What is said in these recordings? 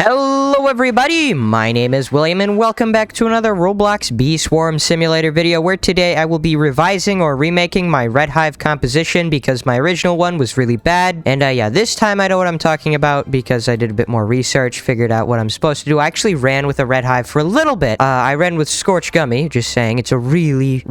Hello everybody, my name is William and welcome back to another Roblox Bee Swarm Simulator video where today I will be revising or remaking my Red Hive composition because my original one was really bad. And yeah, this time I know what I'm talking about because I did a bit more research, figured out what I'm supposed to do. I actually ran with a Red Hive for a little bit. I ran with Scorch Gummy, just saying. It's a really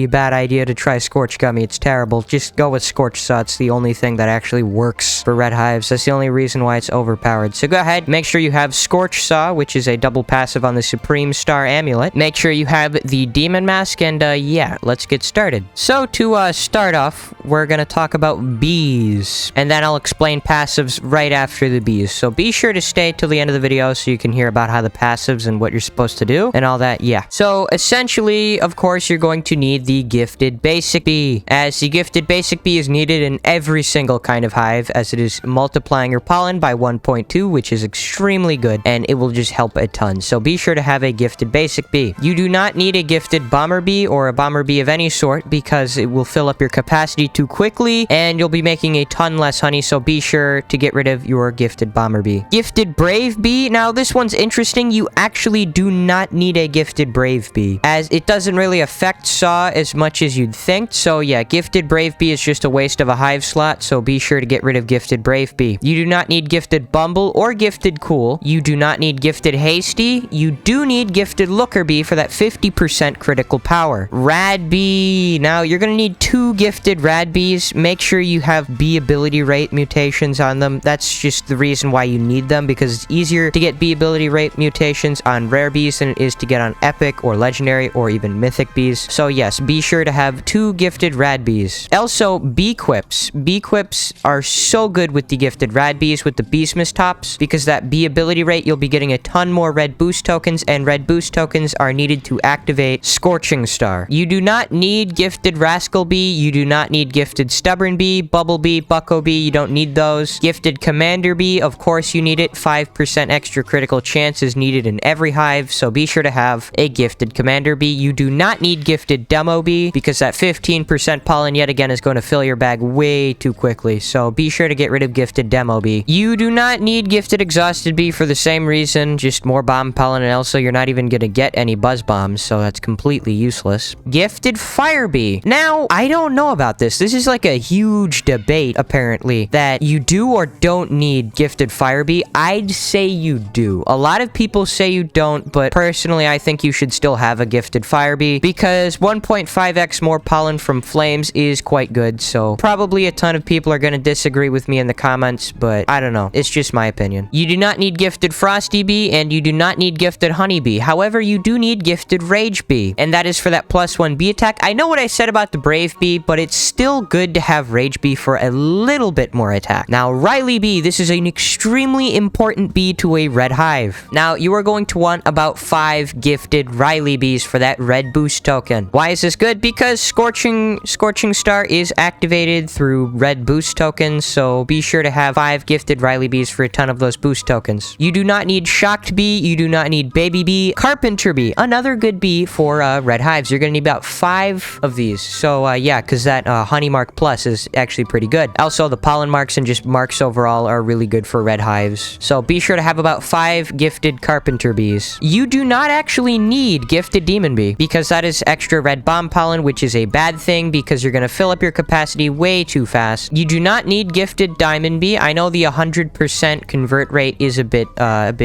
bad idea to try Scorch Gummy. It's terrible. Just go with Scorch Saw. It's the only thing that actually works for Red Hives. That's the only reason why it's overpowered. So go ahead. Make sure you have Scorch Saw, which is a double passive on the Supreme Star Amulet. Make sure you have the Demon Mask, and yeah, let's get started. So to start off, we're gonna talk about bees, and then I'll explain passives right after the bees. So be sure to stay till the end of the video so you can hear about how the passives and what you're supposed to do and all that. Yeah. So essentially, of course, you're going to need the Gifted Basic Bee, as the Gifted Basic Bee is needed in every single kind of hive, as it is multiplying your pollen by 1.2, which is extremely good, and it will just help a ton. So be sure to have a Gifted Basic Bee. You do not need a Gifted Bomber Bee or a Bomber Bee of any sort because it will fill up your capacity too quickly and you'll be making a ton less honey, so be sure to get rid of your Gifted Bomber Bee. Gifted Brave Bee. Now this one's interesting. You actually do not need a Gifted Brave Bee, as it doesn't really affect Saw as much as you'd think. So yeah, Gifted Brave Bee is just a waste of a hive slot, so be sure to get rid of Gifted Brave Bee. You do not need Gifted Bumble or Gifted Cool. You do not need Gifted Hasty. You do need Gifted Looker Bee for that 50% critical power. Rad Bee. Now you're gonna need 2 Gifted Rad Bees. Make sure you have Bee ability rate mutations on them. That's just the reason why you need them, because it's easier to get Bee ability rate mutations on rare bees than it is to get on epic or legendary or even mythic bees. So yes, be sure to have 2 Gifted Rad Bees. Also, Bee Quips. Bee Quips are so good with the Gifted Rad Bees with the Beastmas tops, because that Bee ability rate, you'll be getting a ton more red boost tokens, and red boost tokens are needed to activate Scorching Star. You do not need Gifted Rascal Bee. You do not need Gifted Stubborn Bee, Bubble Bee, Bucko Bee. You don't need those. Gifted Commander Bee, of course you need it. 5% extra critical chance is needed in every hive, so be sure to have a Gifted Commander Bee. You do not need Gifted Demo Bee, because that 15% pollen yet again is going to fill your bag way too quickly, so be sure to get rid of Gifted Demo Bee. You do not need Gifted Exhausted Bee for the same reason, just more bomb pollen, and also you're not even gonna get any buzz bombs, so that's completely useless. Gifted Fire Bee. Now, I don't know about this. This is like a huge debate, apparently, that you do or don't need Gifted Fire Bee. I'd say you do. A lot of people say you don't, but personally, I think you should still have a Gifted Fire Bee, because 1.5x more pollen from flames is quite good, so probably a ton of people are gonna disagree with me in the comments, but I don't know. It's just my opinion. You do not need Gifted Frosty Bee, and you do not need Gifted Honey Bee. However, you do need Gifted Rage Bee, and that is for that +1 bee attack. I know what I said about the Brave Bee, but it's still good to have Rage Bee for a little bit more attack. Now, Riley Bee. This is an extremely important bee to a red hive. Now, you are going to want about 5 Gifted Riley Bees for that red boost token. Why is this good? Because Scorching Star is activated through red boost tokens, so be sure to have 5 Gifted Riley Bees for a ton of those boost tokens. You do not need Shocked Bee. You do not need Baby Bee. Carpenter Bee, another good bee for red hives. You're gonna need about 5 of these. So yeah, because that Honey Mark Plus is actually pretty good. Also, the pollen marks and just marks overall are really good for red hives. So be sure to have about 5 Gifted Carpenter Bees. You do not actually need Gifted Demon Bee, because that is extra red bomb pollen, which is a bad thing because you're gonna fill up your capacity way too fast. You do not need Gifted Diamond Bee. I know the 100% convert rate is a bit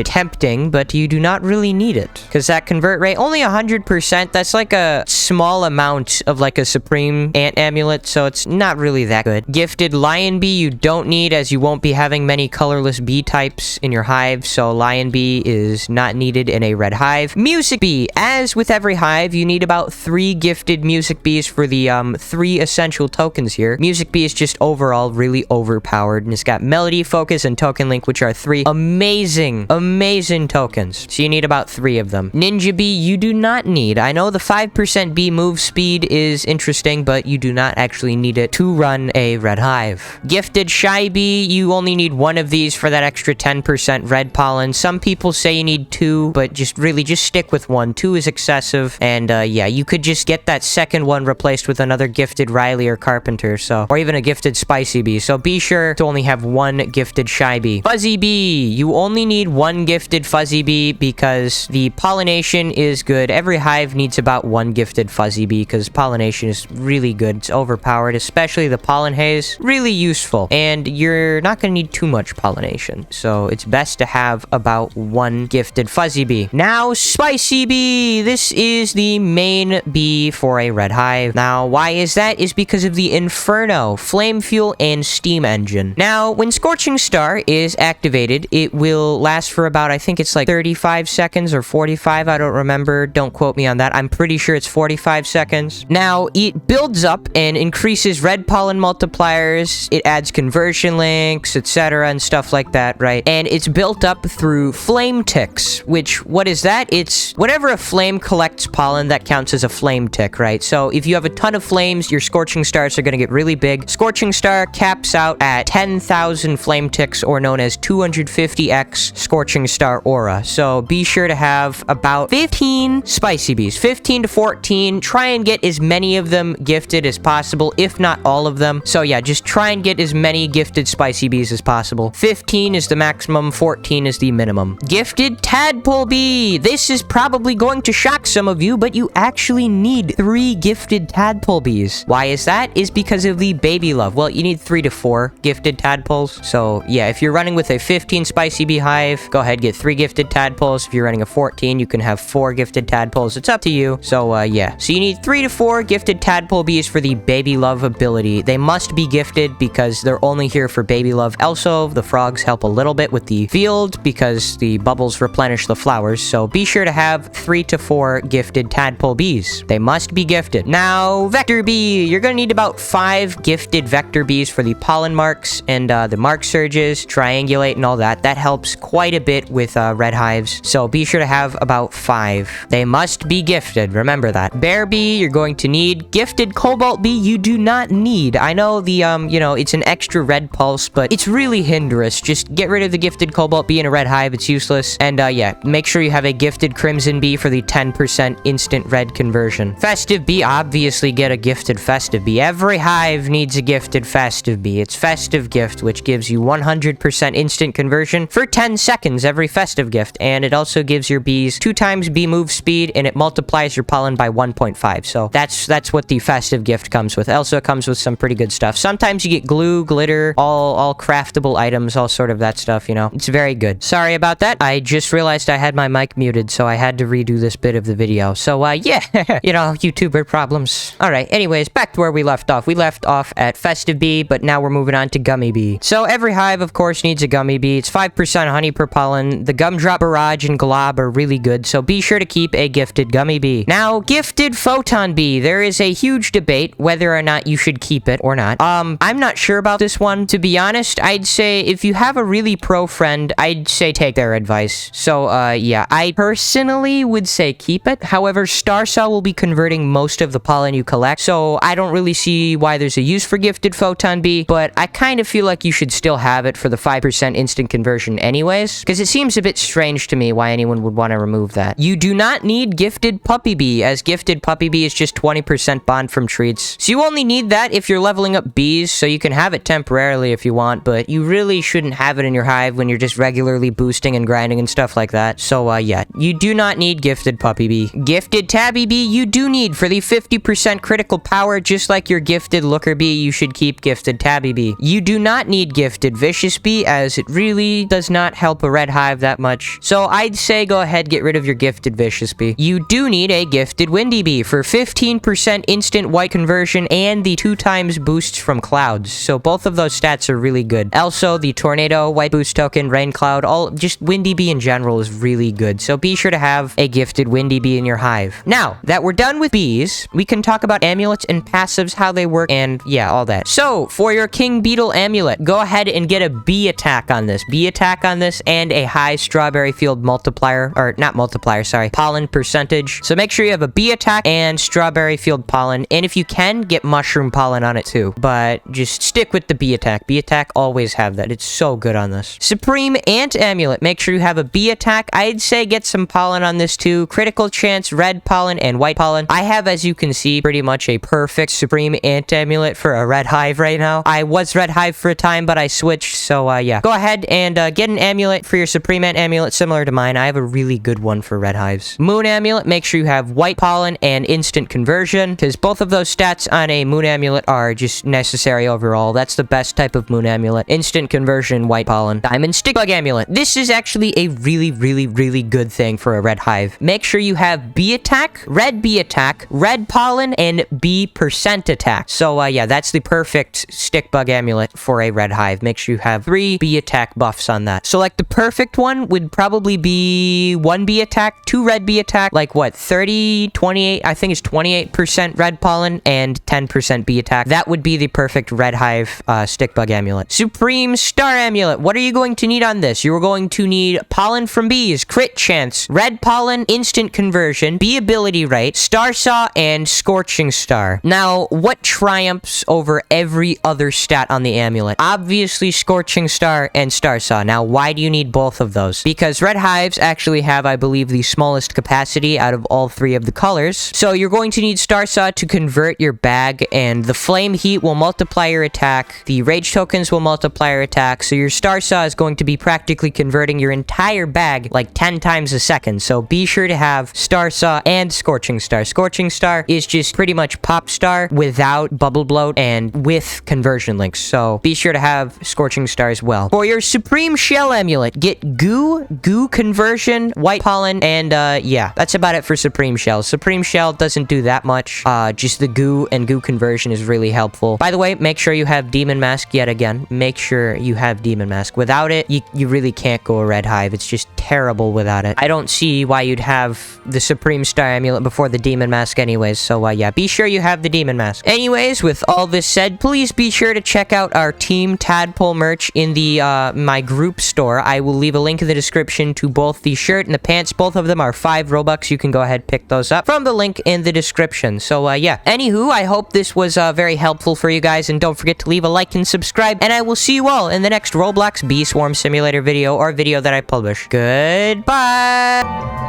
tempting, but you do not really need it, because that convert rate, only 100%, that's like a small amount of like a Supreme Ant Amulet, so it's not really that good. Gifted Lion Bee, you don't need, as you won't be having many colorless bee types in your hive, so Lion Bee is not needed in a red hive. Music Bee. As with every hive, you need about 3 Gifted Music Bees for the 3 essential tokens here. Music Bee is just overall really overpowered, and it's got Melody, Focus, and Token Link, which are 3 amazing tokens. So you need about 3 of them. Ninja Bee, you do not need. I know the 5% bee move speed is interesting, but you do not actually need it to run a red hive. Gifted Shy Bee, you only need 1 of these for that extra 10% red pollen. Some people say you need 2, but just stick with 1. 2 is excessive, and yeah, you could just get that second one replaced with another Gifted Riley or Carpenter, so, or even a Gifted Spicy Bee. So be sure to only have 1 Gifted Shy Bee. Fuzzy Bee, you only only need one gifted fuzzy bee because the pollination is good. Every hive needs about one gifted fuzzy bee because pollination is really good. It's overpowered, especially the pollen haze. Really useful. And you're not going to need too much pollination. So it's best to have about one gifted fuzzy bee. Now, spicy bee. This is the main bee for a red hive. Now, why is that? Is because of the Inferno, flame fuel, and steam engine. Now, when Scorching Star is activated, it will last for about, I think it's like 35 seconds or 45. I don't remember. Don't quote me on that. I'm pretty sure it's 45 seconds. Now, it builds up and increases red pollen multipliers. It adds conversion links, etc. and stuff like that, right? And it's built up through flame ticks, which, what is that? It's whatever a flame collects pollen, that counts as a flame tick, right? So if you have a ton of flames, your Scorching Stars are going to get really big. Scorching Star caps out at 10,000 flame ticks, or known as 250x Scorching Star aura. So be sure to have about 15 spicy bees, 15 to 14. Try and get as many of them gifted as possible, if not all of them. So yeah, just try and get as many gifted spicy bees as possible. 15 is the maximum, 14 is the minimum. Gifted tadpole bee. This is probably going to shock some of you, but you actually need 3 gifted tadpole bees. Why is that? Is because of the baby love. Well, you need 3 to 4 gifted tadpoles. So yeah, if you're running with a 15 spicy bee hive, go ahead, get 3 gifted tadpoles. If you're running a 14, you can have 4 gifted tadpoles. It's up to you. So yeah, so you need 3 to 4 gifted tadpole bees for the baby love ability. They must be gifted because they're only here for baby love. Also, the frogs help a little bit with the field because the bubbles replenish the flowers. So be sure to have 3 to 4 gifted tadpole bees. They must be gifted. Now, vector bee. You're gonna need about 5 gifted vector bees for the pollen marks and the mark surges, triangulate, and all that. That helps quite a bit with red hives. So be sure to have about 5. They must be gifted. Remember that. Bear bee. You're going to need gifted cobalt bee. You do not need. I know the you know, it's an extra red pulse, but it's really hindrance. Just get rid of the gifted cobalt bee in a red hive. It's useless. And yeah, make sure you have a gifted crimson bee for the 10% instant red conversion. Festive bee, obviously get a gifted festive bee. Every hive needs a gifted festive bee. It's festive gift, which gives you 100% instant conversion for 10 seconds every festive gift. And it also gives your bees 2 times bee move speed, and it multiplies your pollen by 1.5. So that's what the festive gift comes with. Also, it comes with some pretty good stuff. Sometimes you get glue, glitter, all craftable items, all sort of that stuff, you know. It's very good. Sorry about that. I just realized I had my mic muted, so I had to redo this bit of the video. So, yeah, you know, YouTuber problems. All right, anyways, back to where we left off. We left off at festive bee, but now we're moving on to gummy bee. So every hive, of course, needs a gummy bee. It's 5% honey per pollen. The gumdrop barrage and glob are really good, so be sure to keep a gifted gummy bee. Now, gifted photon bee. There is a huge debate whether or not you should keep it or not. I'm not sure about this one. To be honest, I'd say if you have a really pro friend, I'd say take their advice. So, yeah, I personally would say keep it. However, Star Cell will be converting most of the pollen you collect, so I don't really see why there's a use for gifted photon bee, but I kind of feel like you should still have it for the 5% instant conversion anyways, because it seems a bit strange to me why anyone would want to remove that. You do not need gifted puppy bee, as gifted puppy bee is just 20% bond from treats. So you only need that if you're leveling up bees, so you can have it temporarily if you want, but you really shouldn't have it in your hive when you're just regularly boosting and grinding and stuff like that. So, yeah, you do not need gifted puppy bee. Gifted tabby bee, you do need for the 50% critical power, just like your gifted looker bee, you should keep gifted tabby bee. You do not need gifted vicious bee, as it really does not help a red hive that much. So I'd say go ahead, get rid of your gifted vicious bee. You do need a gifted windy bee for 15% instant white conversion and the 2 times boosts from clouds. So both of those stats are really good. Also, the tornado, white boost token, rain cloud, all just windy bee in general is really good. So be sure to have a gifted windy bee in your hive. Now that we're done with bees, we can talk about amulets and passives, how they work, and yeah, all that. So for your king beetle amulet, go ahead and get a bee attack on this. Bee attack on this and a high strawberry field multiplier, or not multiplier, sorry, pollen percentage. So make sure you have a bee attack and strawberry field pollen, and if you can, get mushroom pollen on it too. But just stick with the bee attack. Bee attack, always have that. It's so good on this. Supreme ant amulet, make sure you have a bee attack. I'd say get some pollen on this too. Critical chance, red pollen and white pollen. I have, as you can see, pretty much a perfect supreme ant amulet for a red hive right now. I was red hive for a time, but I switched, so yeah. Go ahead and get an amulet for your Supreme Ant amulet, similar to mine. I have a really good one for red hives. Moon amulet, make sure you have white pollen and instant conversion, because both of those stats on a moon amulet are just necessary overall. That's the best type of moon amulet. Instant conversion, white pollen. Diamond stick bug amulet. This is actually a really good thing for a red hive. Make sure you have bee attack, red pollen, and bee% attack. So yeah, that's the perfect stick bug amulet for a red hive. Make sure you have 3 bee attack buffs on that. So like the perfect one would probably be 1 bee attack, 2 red bee attack, like what, 30, 28, I think it's 28% red pollen and 10% bee attack. That would be the perfect red hive stick bug amulet. Supreme star amulet. What are you going to need on this? You're going to need pollen from bees, crit chance, red pollen, instant conversion, bee ability rate, star saw, and scorching star. Now, what triumphs over every other stat on the amulet? Obviously, scorching star and star saw. Now, why do you need both of those? Because red hives actually have, I believe, the smallest capacity out of all 3 of the colors. So you're going to need star saw to convert your bag, and the flame heat will multiply your attack. The rage tokens will multiply your attack. So your star saw is going to be practically converting your entire bag like 10 times a second. So be sure to have star saw and scorching star. Scorching star is just pretty much pop star without bubble bloat and with conversion links. So be sure to have scorching star as well. For your supreme shell amulet, get goo conversion, white pollen, and yeah, that's about it for supreme shell. Supreme shell doesn't do that much. Just the goo and goo conversion is really helpful. By the way, make sure you have demon mask yet again. Make sure you have demon mask. Without it, you really can't go a red hive. It's just terrible without it. I don't see why you'd have the supreme star amulet before the demon mask anyways. So yeah, be sure you have the demon mask. Anyways, with all this said, please be sure to check out our Team Tadpole merch in the my group store. I will leave a link in the description to both the shirt and the pants. Both of them are 5 Robux. You can go ahead and pick those up from the link in the description. So yeah, anywho, I hope this was very helpful for you guys, and don't forget to leave a like and subscribe, and I will see you all in the next Roblox Bee Swarm Simulator video, or video that I publish. Goodbye!